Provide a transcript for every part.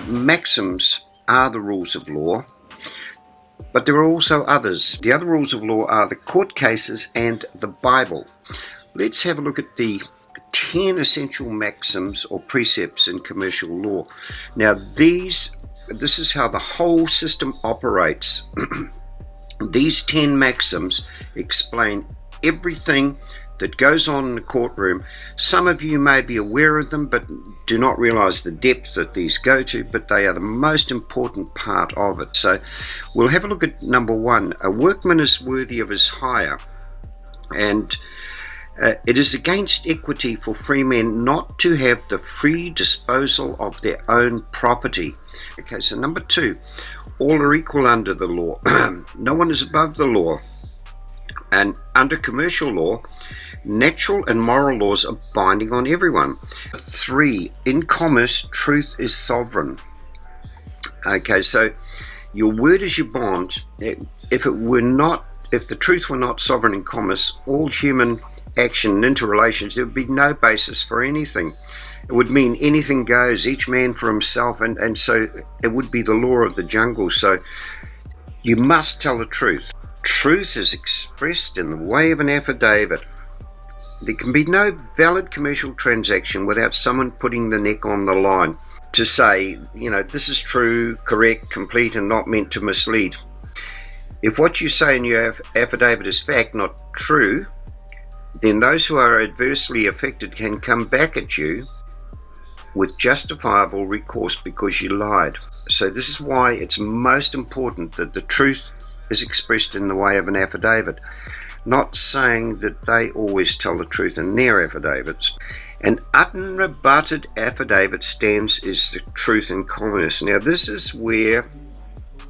maxims are the rules of law, but there are also others. The other rules of law are the court cases and the Bible. Let's have a look at the 10 essential maxims or precepts in commercial law. Now this is how the whole system operates. These 10 maxims explain everything that goes on in the courtroom. Some of you may be aware of them but do not realize the depth that these go to, but they are the most important part of it. So we'll have a look at number 1. A workman is worthy of his hire, and it is against equity for free men not to have the free disposal of their own property. Okay, so number 2, all are equal under the law. No one is above the law. And under commercial law, natural and moral laws are binding on everyone. 3, in commerce, truth is sovereign. Okay, so your word is your bond. If the truth were not sovereign in commerce, all human action and interrelations, there would be no basis for anything. It would mean anything goes, each man for himself, and so it would be the law of the jungle. So you must tell the truth. Truth is expressed in the way of an affidavit. There can be no valid commercial transaction without someone putting the neck on the line to say, this is true, correct, complete, and not meant to mislead. If what you say in your affidavit is fact, not true, then those who are adversely affected can come back at you with justifiable recourse because you lied. So this is why it's most important that the truth is expressed in the way of an affidavit. Not saying that they always tell the truth in their affidavits. An unrebutted affidavit stands as the truth in commerce. Now this is where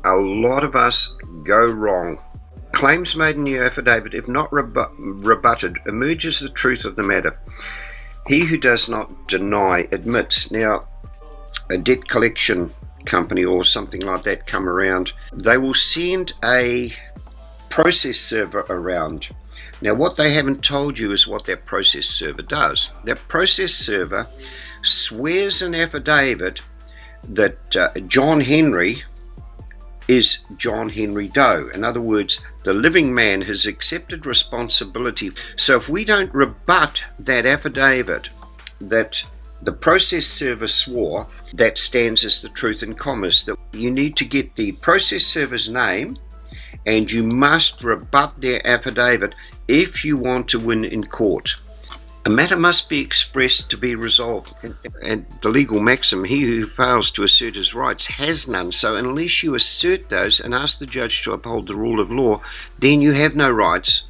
a lot of us go wrong. Claims made in your affidavit, if not rebutted, emerges the truth of the matter. He who does not deny admits. Now, a debt collection company or something like that come around, they will send a process server around. Now, what they haven't told you is what that process server does. That process server swears an affidavit that John Henry is John Henry Doe. In other words, the living man has accepted responsibility. So if we don't rebut that affidavit that the process server swore, that stands as the truth in commerce. That you need to get the process server's name and you must rebut their affidavit if you want to win in court. A matter must be expressed to be resolved, and the legal maxim, he who fails to assert his rights has none. So unless you assert those and ask the judge to uphold the rule of law, then you have no rights.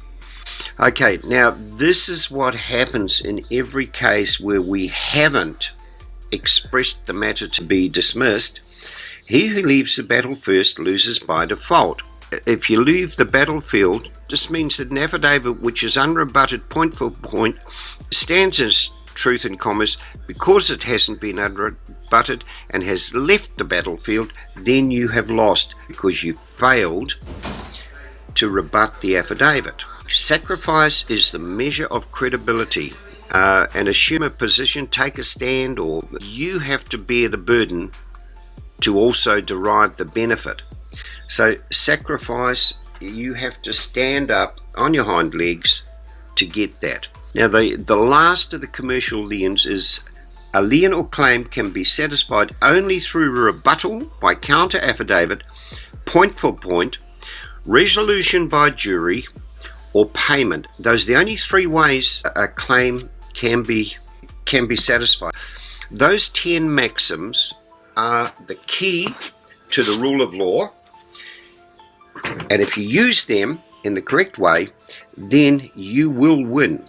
Okay, now this is what happens in every case where we haven't expressed the matter to be dismissed. He who leaves the battle first loses by default. If you leave the battlefield, this means that an affidavit which is unrebutted point for point stands as truth in commerce because it hasn't been unrebutted and has left the battlefield. Then you have lost because you failed to rebut the affidavit. Sacrifice is the measure of credibility. And assume a position, take a stand, or you have to bear the burden to also derive the benefit. So sacrifice, you have to stand up on your hind legs to get that. Now the last of the commercial liens is a lien or claim can be satisfied only through rebuttal by counter affidavit, point for point, resolution by jury, or payment. Those are the only 3 ways a claim can be satisfied. Those 10 maxims are the key to the rule of law. And if you use them in the correct way, then you will win.